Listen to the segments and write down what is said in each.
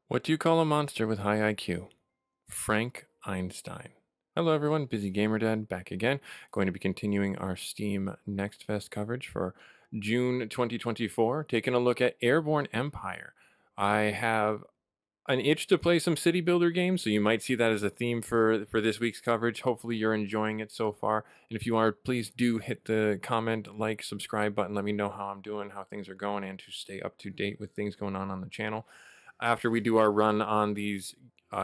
What do you call a monster with high IQ? Frank Einstein. Hello, everyone. Busy Gamer Dad back again. Going to be continuing our Steam Next Fest coverage for June 2024, taking a look at Airborne Empire. I have an itch to play some city builder games, so you might see that as a theme for this week's coverage. Hopefully, you're enjoying it so far. And if you are, please do hit the comment, like, subscribe button. Let me know how I'm doing, how things are going, and to stay up to date with things going on the channel. After we do our run on these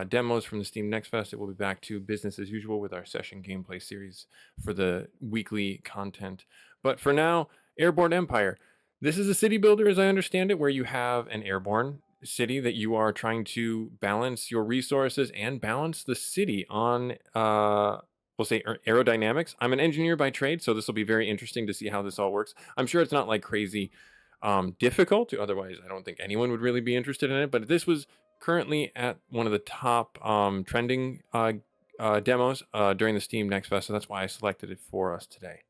demos from the Steam Next Fest, it will be back to business as usual with our session gameplay series for the weekly content. But for now, Airborne Empire. This is a city builder, as I understand it, where you have an airborne city that you are trying to balance your resources and balance the city on, we'll say, aerodynamics. I'm an engineer by trade, so this will be very interesting to see how this all works. I'm sure it's not like crazy difficult. Otherwise, I don't think anyone would really be interested in it. But this was currently at one of the top trending demos during the Steam Next Fest, so that's why I selected it for us today.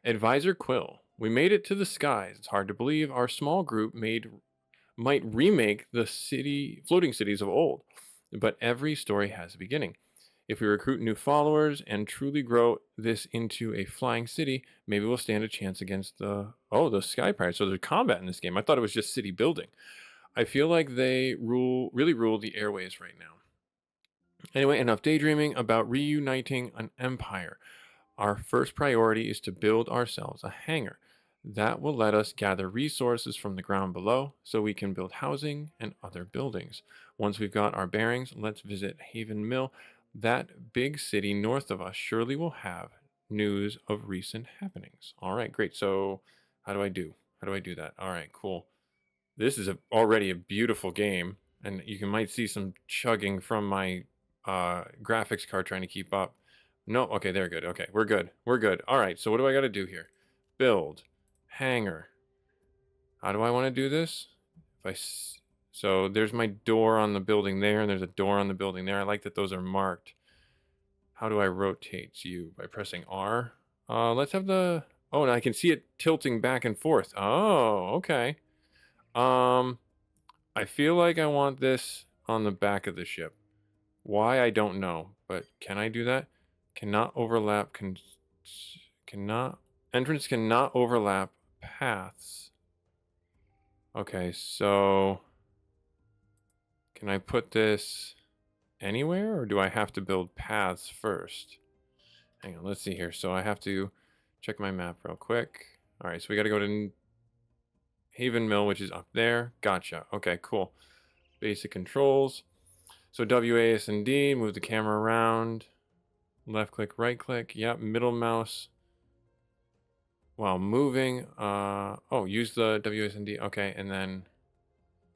Advisor Quill. We made it to the skies. It's hard to believe our small group might remake the floating cities of old, but every story has a beginning. If we recruit new followers and truly grow this into a flying city, maybe we'll stand a chance against the Sky Pirates. So there's combat in this game. I thought it was just city building. I feel like they really rule the airways right now. Anyway, enough daydreaming about reuniting an empire. Our first priority is to build ourselves a hangar. That will let us gather resources from the ground below so we can build housing and other buildings. Once we've got our bearings, let's visit Haven Mill. That big city north of us surely will have news of recent happenings. All right, great. So, how do I do? How do I do that? All right, cool. This is already a beautiful game, and might see some chugging from my graphics card trying to keep up. No, okay, they're good. Okay, we're good. We're good. All right, so what do I got to do here? Build, hangar. How do I want to do this? So there's my door on the building there, and there's a door on the building there. I like that those are marked. How do I rotate you? By pressing R. Let's have the. Oh, and I can see it tilting back and forth. Oh, okay. Um, I feel like I want this on the back of the ship. Why, I don't know, but can I do that? Cannot overlap, cannot, entrance cannot overlap paths. Okay, so can I put this anywhere, or do I have to build paths first? Hang on, let's see here. So I have to check my map real quick. All right, so we got to go to Haven Mill, which is up there. Gotcha. Okay, cool. Basic controls. So WASD, move the camera around. Left click, right click. Yep, middle mouse while moving. Oh, use the WASD. Okay, and then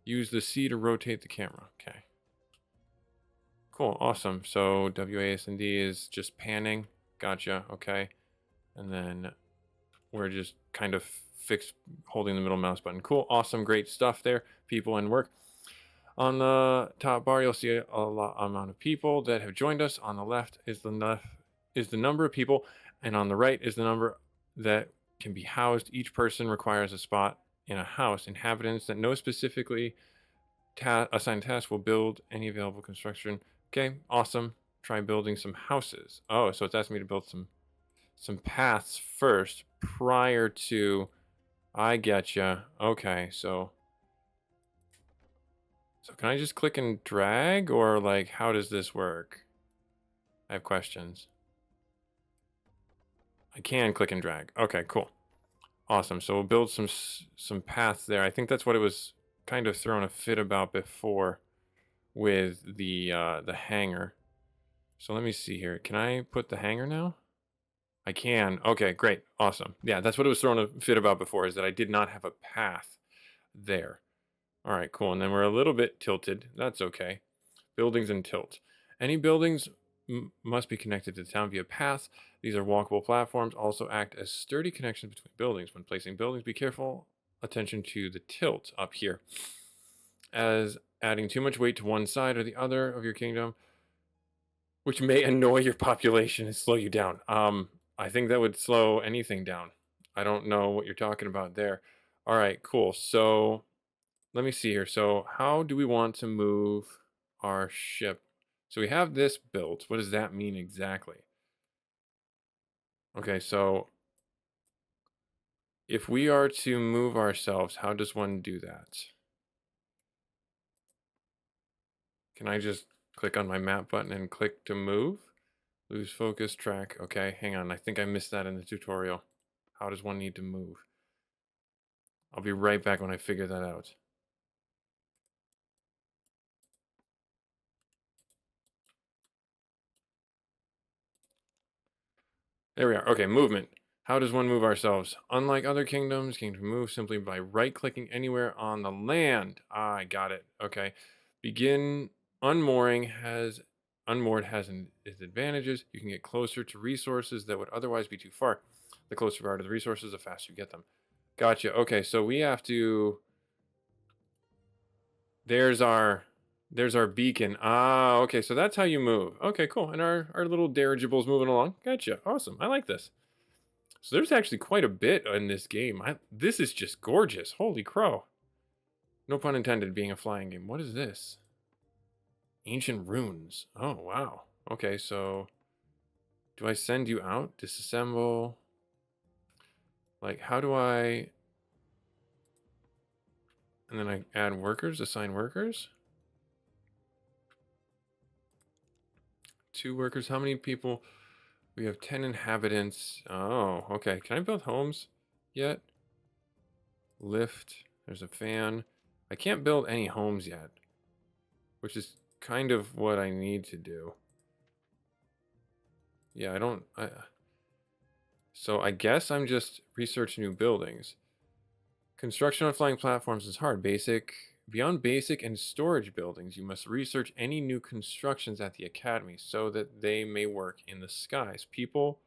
use the C to rotate the camera. Okay. Cool, awesome. So WASD is just panning. Gotcha. Okay. And then we're just kind of fixed holding the middle mouse button. Cool, awesome, great stuff there, people and work. On the top bar, you'll see a lot amount of people that have joined us. On the left is the number of people, and on the right is the number that can be housed. Each person requires a spot in a house. Inhabitants that know specifically assigned tasks will build any available construction. Okay, awesome. Try building some houses. Oh, so it's asking me to build some paths first prior to. I getcha. Okay, so can I just click and drag, or like how does this work? I have questions. I can click and drag. Okay, cool. Awesome. So we'll build some paths there. I think that's what it was kind of throwing a fit about before with the hangar. So let me see here. Can I put the hangar now? I can. Okay, great. Awesome. Yeah, that's what it was throwing a fit about before, is that I did not have a path there. All right, cool. And then we're a little bit tilted. That's okay. Buildings and tilt. Any buildings must be connected to the town via paths. These are walkable platforms, also act as sturdy connections between buildings. When placing buildings, be careful attention to the tilt up here, as adding too much weight to one side or the other of your kingdom, which may annoy your population and slow you down. I think that would slow anything down. I don't know what you're talking about there. All right, cool. So let me see here. So how do we want to move our ship? So we have this built. What does that mean exactly? Okay, so if we are to move ourselves, how does one do that? Can I just click on my map button and click to move? Lose focus track. Okay, hang on. I think I missed that in the tutorial. How does one need to move? I'll be right back when I figure that out. There we are. Okay, movement. How does one move ourselves? Unlike other kingdoms, kingdom move simply by right-clicking anywhere on the land. Ah, I got it. Okay. Begin unmooring has unmoored has its advantages. You can get closer to resources that would otherwise be too far. The closer you are to the resources, the faster you get them. Gotcha. Okay, so we have to. There's our beacon. Ah, okay, so that's how you move. Okay, cool. And our little dirigible's moving along. Gotcha. Awesome. I like this. So there's actually quite a bit in this game. This is just gorgeous. Holy crow. No pun intended being a flying game. What is this? Ancient runes. Oh, wow. Okay, so do I send you out? Disassemble? Like, how do I... And then I add workers, assign workers? 2 workers. How many people? We have 10 inhabitants. Oh, okay. Can I build homes yet? Lift. There's a fan. I can't build any homes yet, which is kind of what I need to do. Yeah, I don't... so I guess I'm just researching new buildings. Construction on flying platforms is hard. Beyond basic and storage buildings, you must research any new constructions at the academy so that they may work in the skies. People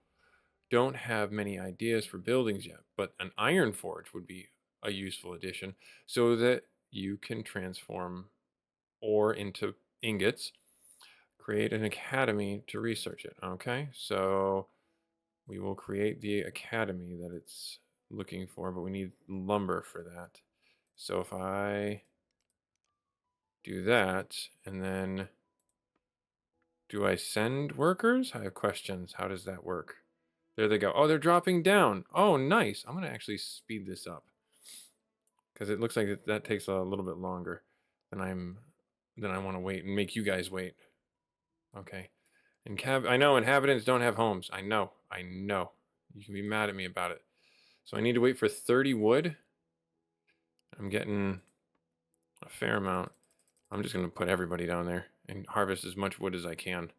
don't have many ideas for buildings yet, but an iron forge would be a useful addition so that you can transform ore into ingots. Create an academy to research it. Okay, so we will create the academy that it's looking for, but we need lumber for that. So if I do that, and then do I send workers? I have questions. How does that work? There they go. Oh, they're dropping down. Oh, nice. I'm going to actually speed this up because it looks like that takes a little bit longer than I want to wait and make you guys wait. Okay. And I know inhabitants don't have homes. I know. I know. You can be mad at me about it. So I need to wait for 30 wood. I'm getting a fair amount. I'm just going to put everybody down there and harvest as much wood as I can.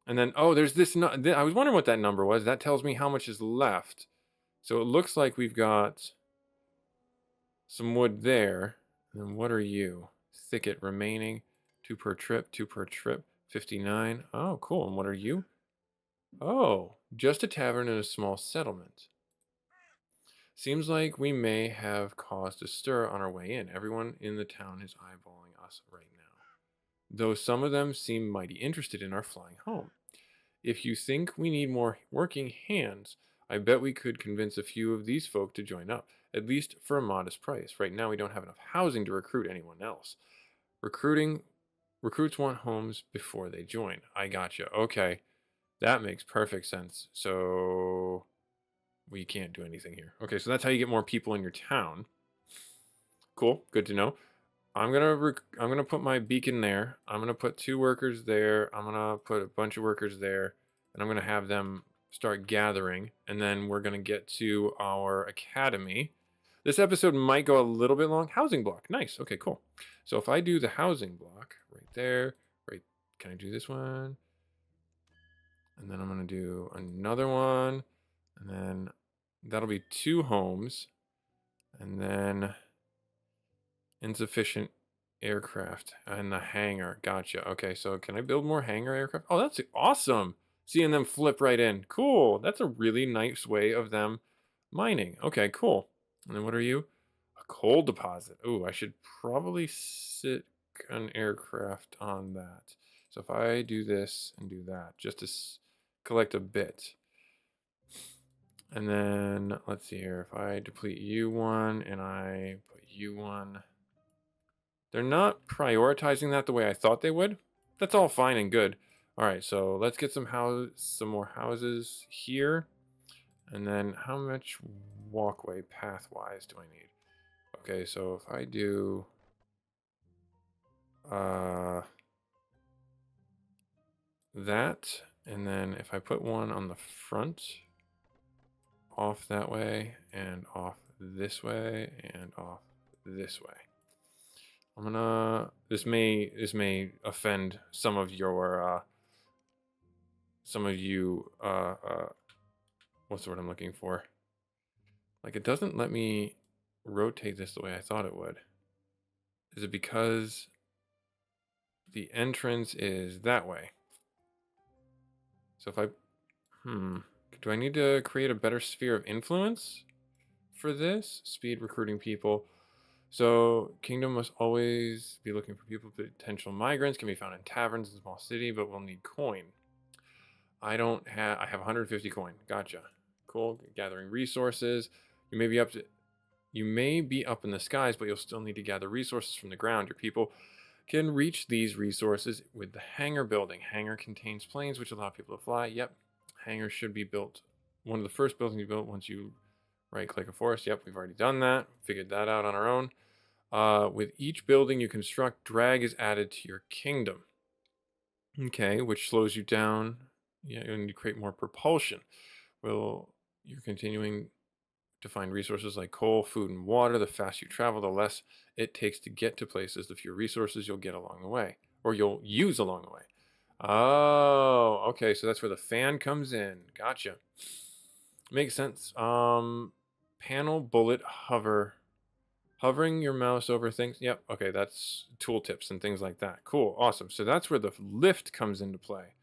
And then, oh, there's this. I was wondering what that number was. That tells me how much is left. So it looks like we've got some wood there. And then what are you? Thicket remaining. 2 per trip, 2 per trip. 59. Oh, cool. And what are you? Oh, just a tavern and a small settlement. Seems like we may have caused a stir on our way in. Everyone in the town is eyeballing us right now, though some of them seem mighty interested in our flying home. If you think we need more working hands, I bet we could convince a few of these folk to join up, at least for a modest price. Right now, we don't have enough housing to recruit anyone else. Recruits want homes before they join. I gotcha. Okay, that makes perfect sense. So we can't do anything here. Okay, so that's how you get more people in your town. Cool, good to know. I'm gonna put my beacon there. I'm gonna put 2 workers there. I'm gonna put a bunch of workers there, and I'm gonna have them start gathering. And then we're gonna get to our academy. This episode might go a little bit long. Housing block, nice. Okay, cool. So if I do the housing block right there, right? Can I do this one? And then I'm gonna do another one, and then that'll be 2 homes, and then insufficient aircraft and the hangar. Gotcha. Okay, so can I build more hangar aircraft? Oh, that's awesome. Seeing them flip right in. Cool. That's a really nice way of them mining. Okay, cool. And then what are you? A coal deposit. Oh, I should probably sit an aircraft on that. So if I do this and do that, just to collect a bit. And then let's see here. If I deplete U1 and I put U1, they're not prioritizing that the way I thought they would. That's all fine and good. All right, so let's get some more houses here. And then how much walkway pathwise do I need? Okay, so if I do that, and then if I put one on the front, off that way, and off this way, and off this way. I'm gonna, this may offend some of your, what's the word I'm looking for? Like, it doesn't let me rotate this the way I thought it would. Is it because the entrance is that way? So if I, do I need to create a better sphere of influence for this? Speed recruiting people. So kingdom must always be looking for people. Potential migrants can be found in taverns in small city, but we'll need coin. I have 150 coin. Gotcha. Cool. Gathering resources. You may be up in the skies, but you'll still need to gather resources from the ground. Your people can reach these resources with the hangar building. Hangar contains planes which allow people to fly. Yep. Hangar should be built. One of the first buildings you built once you right-click a forest. Yep, we've already done that. Figured that out on our own. With each building you construct, drag is added to your kingdom. Okay, which slows you down. Yeah, and you create more propulsion. Well, you're continuing to find resources like coal, food, and water. The faster you travel, the less it takes to get to places. The fewer resources you'll get along the way, or you'll use along the way. Oh, okay, so that's where the fan comes in. Gotcha. Makes sense. Panel, bullet, hover. Hovering your mouse over things. Yep. Okay, that's tooltips and things like that. Cool. Awesome. So that's where the lift comes into play.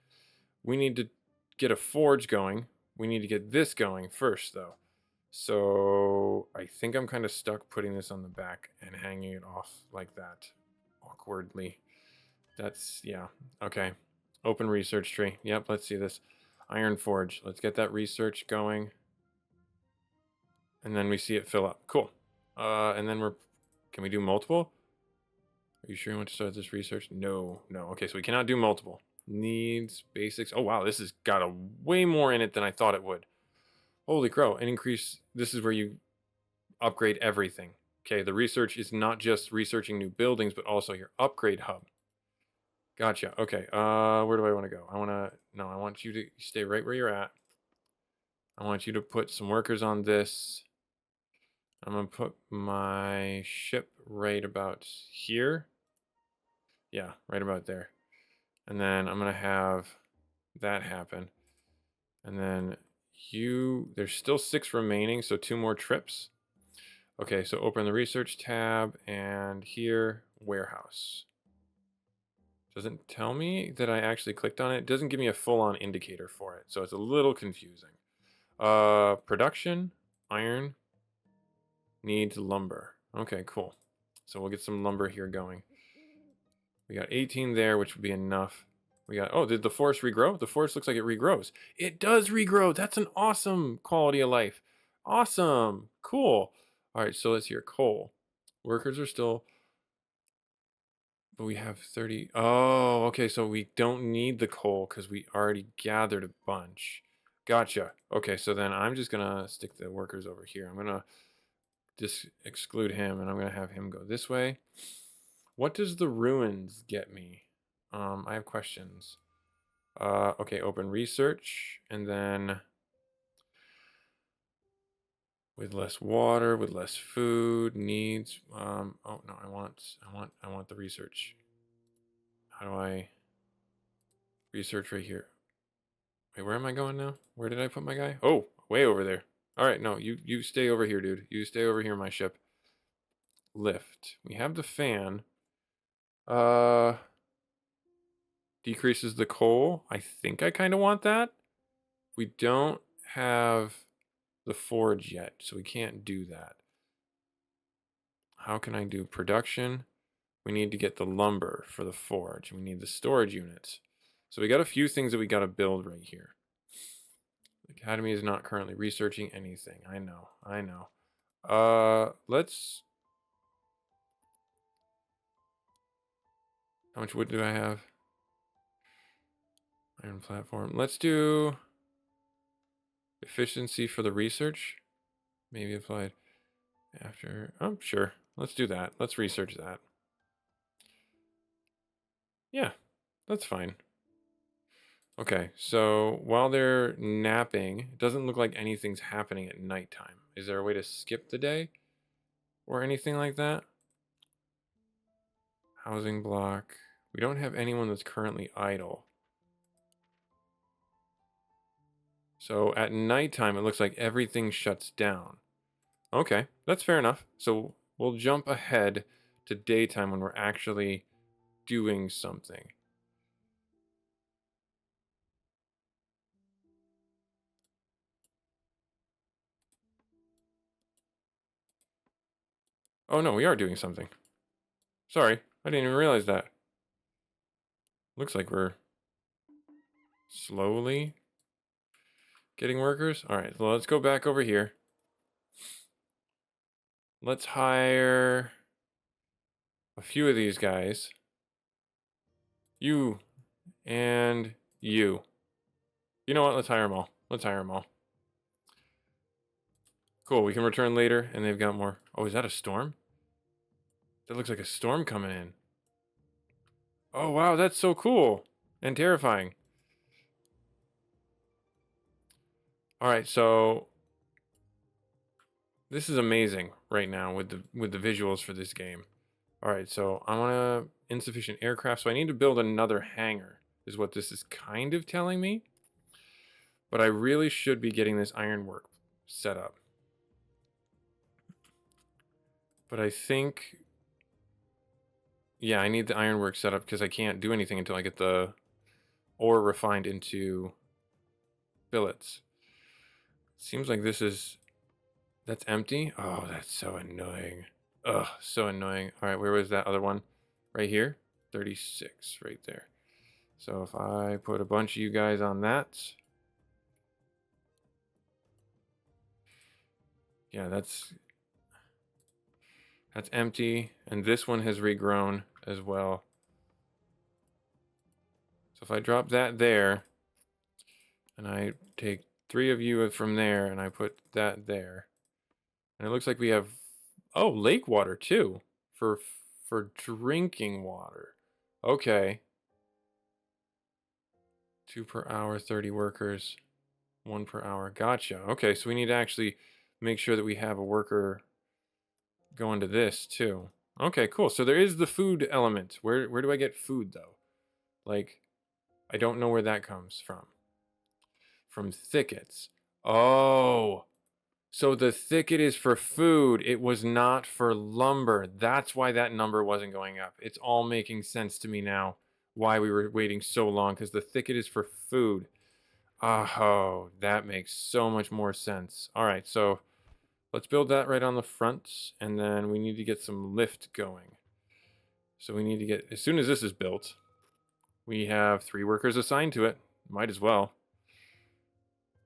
We need to get a forge going. We need to get this going first, though. So I think I'm kind of stuck putting this on the back and hanging it off like that awkwardly. That's, yeah. Okay. Open research tree. Yep. Let's see this. Iron forge. Let's get that research going. And then we see it fill up. Cool. And then can we do multiple? Are you sure you want to start this research? No. Okay, so we cannot do multiple. Needs, basics. Oh, wow, this has got a way more in it than I thought it would. Holy crow, an increase. This is where you upgrade everything. Okay, the research is not just researching new buildings, but also your upgrade hub. Gotcha. Okay, where do I want to go? I want you to stay right where you're at. I want you to put some workers on this. I'm going to put my ship right about here. Yeah, right about there. And then I'm going to have that happen. And then there's still 6 remaining, so 2 more trips. Okay, so open the research tab and here, warehouse. Doesn't tell me that I actually clicked on it. It doesn't give me a full-on indicator for it, so it's a little confusing. Production, iron, needs lumber. Okay, cool. So we'll get some lumber here going. We got 18 there, which would be enough. We got, oh, did the forest regrow? The forest looks like it regrows. It does regrow. That's an awesome quality of life. Awesome. Cool. All right, so let's hear coal. Workers are still, but we have 30. Oh, okay, so we don't need the coal because we already gathered a bunch. Gotcha. Okay, so then I'm just going to stick the workers over here. I'm going to just exclude him, and I'm going to have him go this way. What does the ruins get me? I have questions. Okay, open research, and then with less water, with less food, needs. Oh no, I want the research. How do I research right here? Wait, where am I going now? Where did I put my guy? Oh, way over there. All right, no, you stay over here, dude. You stay over here, my ship. Lift. We have the fan. Decreases the coal. I think I kind of want that. We don't have the forge yet, so we can't do that. How can I do production? We need to get the lumber for the forge. We need the storage units. So we got a few things that we got to build right here. The Academy is not currently researching anything. I know. Let's... How much wood do I have? Iron platform. Let's do efficiency for the research. Maybe applied after. Oh, sure. Let's do that. Let's research that. Yeah, that's fine. Okay, so while they're napping, it doesn't look like anything's happening at nighttime. Is there a way to skip the day or anything like that? Housing block. We don't have anyone that's currently idle. So at nighttime, it looks like everything shuts down. Okay, that's fair enough. So we'll jump ahead to daytime when we're actually doing something. Oh no, we are doing something. Sorry, I didn't even realize that. Looks like we're slowly getting workers. All right, well, let's go back over here. Let's hire a few of these guys. You and you. You know what? Let's hire them all. Let's hire them all. Cool, we can return later, and they've got more. Oh, is that a storm? That looks like a storm coming in. Oh, wow, that's so cool and terrifying. All right, so this is amazing right now with the visuals for this game. All right, so I want to insufficient aircraft, so I need to build another hangar, is what this is kind of telling me. But I really should be getting this ironwork set up. But I think, yeah, I need the ironwork set up because I can't do anything until I get the ore refined into billets. Seems like this is, that's empty. Oh, that's so annoying. Ugh, so annoying. All right, where was that other one? Right here, 36, right there. So if I put a bunch of you guys on that, yeah, that's empty, and this one has regrown as well. So if I drop that there, and I take 3 of you from there, and I put that there, and it looks like we have, oh, lake water too, for drinking water. Okay. 2 per hour, 30 workers, 1 per hour. Gotcha. Okay, so we need to actually make sure that we have a worker going to this too. Okay, cool. So there is the food element. Where do I get food though? Like, I don't know where that comes from. From thickets. Oh, so the thicket is for food. It was not for lumber. That's why that number wasn't going up. It's all making sense to me now why we were waiting so long, because the thicket is for food. Oh, that makes so much more sense. All right, so let's build that right on the front, and then we need to get some lift going. So we need to get, as soon as this is built, we have 3 workers assigned to it. Might as well.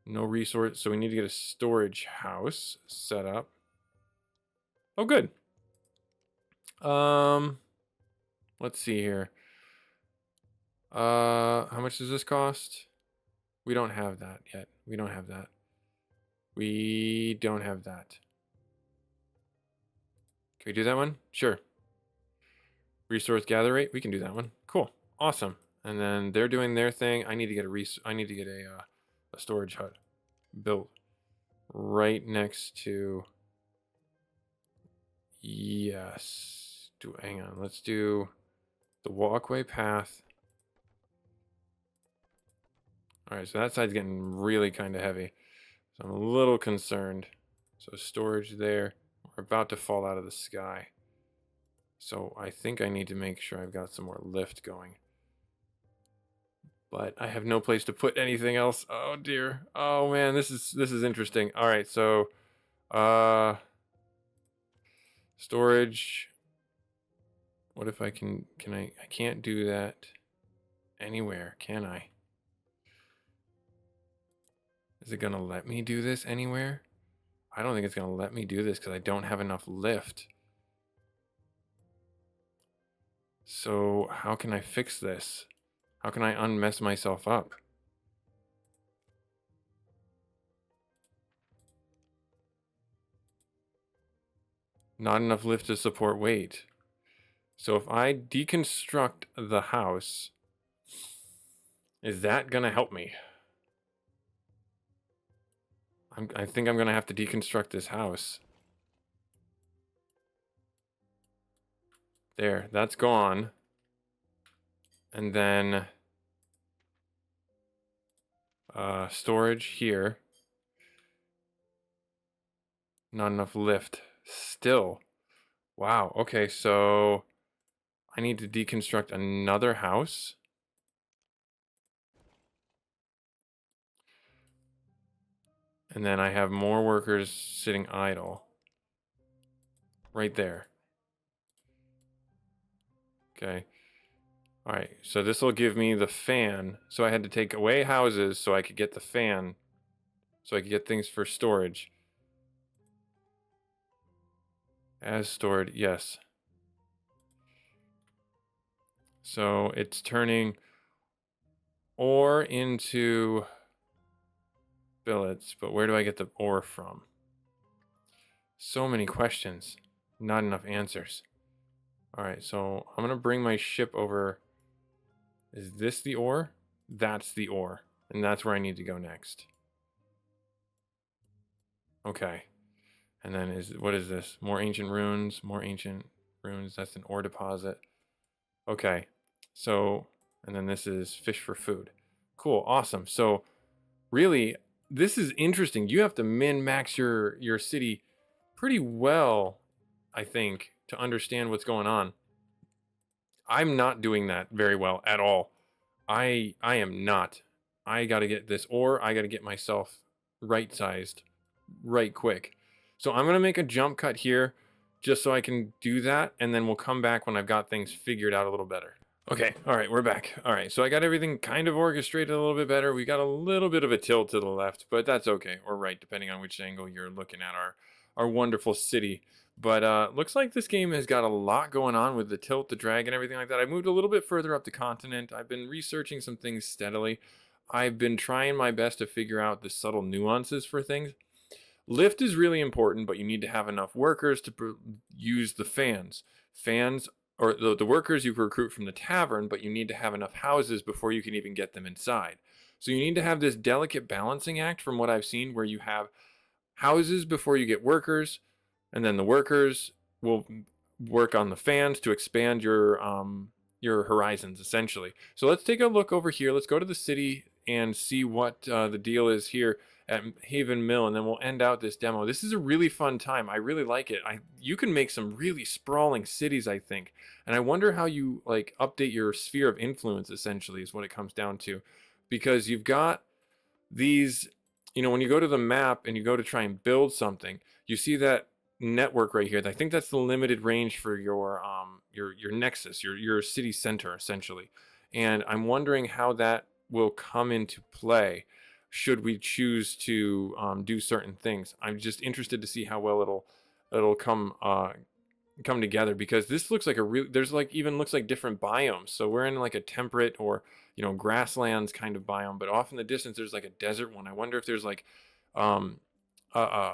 No resource, so we need to get a storage house set up. Oh, good. Let's see here. How much does this cost? We don't have that yet. We don't have that. We don't have that. Can we do that one? Sure. Resource gather rate. We can do that one. Cool. Awesome. And then they're doing their thing. I need to get a storage hut built right next to. Yes. Hang on. Let's do the walkway path. All right, so that side's getting really kind of heavy. So I'm a little concerned. So storage there. We're about to fall out of the sky. So I think I need to make sure I've got some more lift going. But I have no place to put anything else. Oh dear. Oh man, this is interesting. All right, so storage. What if I can I can't do that anywhere, can I? Is it gonna let me do this anywhere? I don't think it's gonna let me do this because I don't have enough lift. So how can I fix this? How can I unmess myself up? Not enough lift to support weight. So if I deconstruct the house, is that gonna help me? I think I'm gonna have to deconstruct this house. There, that's gone. And then storage here. Not enough lift. Still. Wow. Okay, so I need to deconstruct another house. And then I have more workers sitting idle. Right there. Okay. All right, so this will give me the fan. So I had to take away houses so I could get the fan. So I could get things for storage. As stored, yes. So it's turning ore into billets, but where do I get the ore from? So many questions, not enough answers. All right, so I'm gonna bring my ship over. Is this the ore? That's the ore, and that's where I need to go next. Okay, and then what is this? More ancient ruins, more ancient ruins. That's an ore deposit. Okay, so, and then this is fish for food. Cool, awesome. So really, this is interesting. You have to min-max your city pretty well, I think, to understand what's going on. I'm not doing that very well at all. I am not. I got to get this ore. I got to get myself right-sized right quick. So I'm going to make a jump cut here just so I can do that, and then we'll come back when I've got things figured out a little better. Okay, all right, we're back. All right, so I got everything kind of orchestrated a little bit better. We got a little bit of a tilt to the left, but that's okay, or right, depending on which angle you're looking at our wonderful city. But looks like this game has got a lot going on with the tilt, the drag, and everything like that. I moved a little bit further up the continent. I've been researching some things steadily. I've been trying my best to figure out the subtle nuances for things. Lift is really important, but you need to have enough workers to use the fans. Fans or the workers you recruit from the tavern, but you need to have enough houses before you can even get them inside. So you need to have this delicate balancing act from what I've seen where you have houses before you get workers, and then the workers will work on the fans to expand your horizons essentially. So let's take a look over here. Let's go to the city and see what the deal is here at Haven Mill, and then we'll end out this demo. This is a really fun time. I really like it. You can make some really sprawling cities, I think. And I wonder how you like update your sphere of influence essentially is what it comes down to. Because you've got these, when you go to the map and you go to try and build something, you see that network right here. I think that's the limited range for your nexus, your city center essentially. And I'm wondering how that will come into play should we choose to do certain things. I'm just interested to see how well it'll come together, because this looks like there's like even looks like different biomes. So we're in like a temperate or grasslands kind of biome, but off in the distance there's like a desert one. I wonder if there's like um what's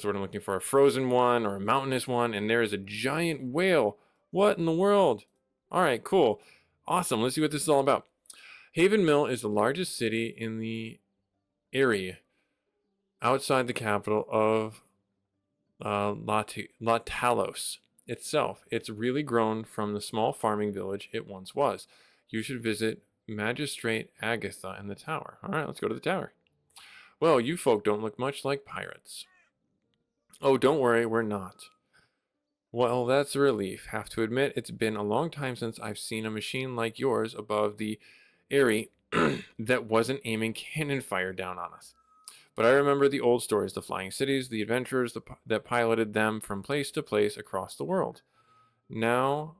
the word I'm looking for, a frozen one or a mountainous one, and there is a giant whale. What in the world? All right, cool, awesome. Let's see what this is all about. Haven Mill is the largest city in the area outside the capital of Latalos itself. It's really grown from the small farming village it once was. You should visit Magistrate Agatha in the tower. All right, let's go to the tower. Well, you folk don't look much like pirates. Oh, don't worry, we're not. Well, that's a relief. Have to admit, it's been a long time since I've seen a machine like yours above the area that wasn't aiming cannon fire down on us. But I remember the old stories, the flying cities, the adventurers that piloted them from place to place across the world. Now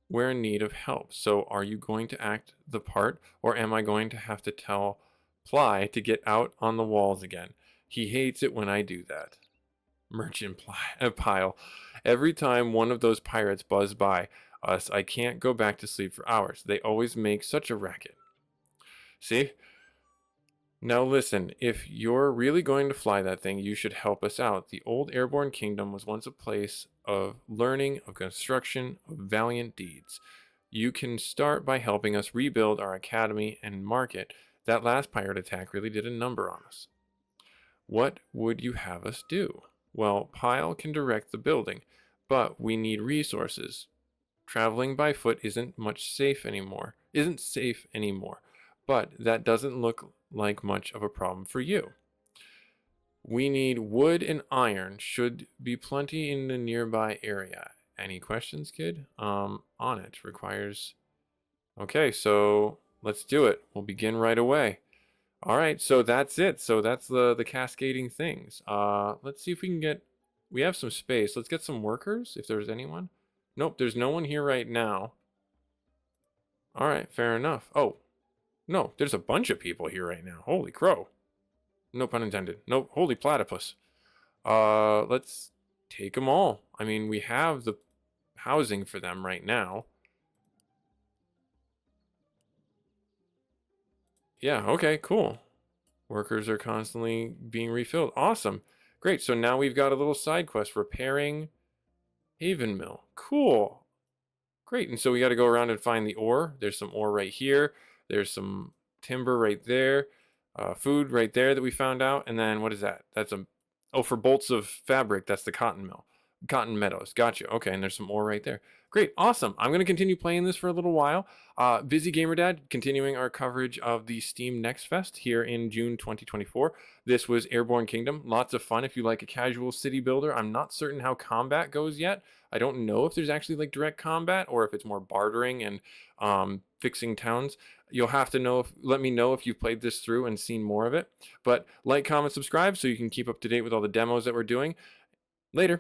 we're in need of help. So are you going to act the part, or am I going to have to tell ply to get out on the walls again. He hates it when I do that. Pile. Every time one of those pirates buzz by us, I can't go back to sleep for hours. They always make such a racket. See? Now listen, if you're really going to fly that thing, you should help us out. The old Airborne Kingdom was once a place of learning, of construction, of valiant deeds. You can start by helping us rebuild our academy and market. That last pirate attack really did a number on us. What would you have us do? Well, Pyle can direct the building, but we need resources. Traveling by foot isn't safe anymore, but that doesn't look like much of a problem for you. We need wood and iron. Should be plenty in the nearby area. Any questions, kid? On it. Requires... Okay, so let's do it. We'll begin right away. All right, so that's it. So that's the cascading things. Let's see if we can get... We have some space. Let's get some workers, if there's anyone. Nope, there's no one here right now. All right, fair enough. Oh, no, there's a bunch of people here right now. Holy crow. No pun intended. Nope, holy platypus. Let's take them all. I mean, we have the housing for them right now. Yeah, okay, cool. Workers are constantly being refilled. Awesome. Great, so now we've got a little side quest, repairing Haven Mill. Cool. Great, and so we got to go around and find the ore. There's some ore right here. There's some timber right there. Food right there that we found out. And then what is that? That's a... Oh, for bolts of fabric, that's the cotton mill. Cotton Meadows. Gotcha. Okay, and there's some ore right there. Great, awesome. I'm going to continue playing this for a little while. Busy Gamer Dad, continuing our coverage of the Steam Next Fest here in June 2024. This was Airborne Kingdom. Lots of fun if you like a casual city builder. I'm not certain how combat goes yet. I don't know if there's actually like direct combat or if it's more bartering and fixing towns. You'll have to let me know if you've played this through and seen more of it. But like, comment, subscribe so you can keep up to date with all the demos that we're doing. Later.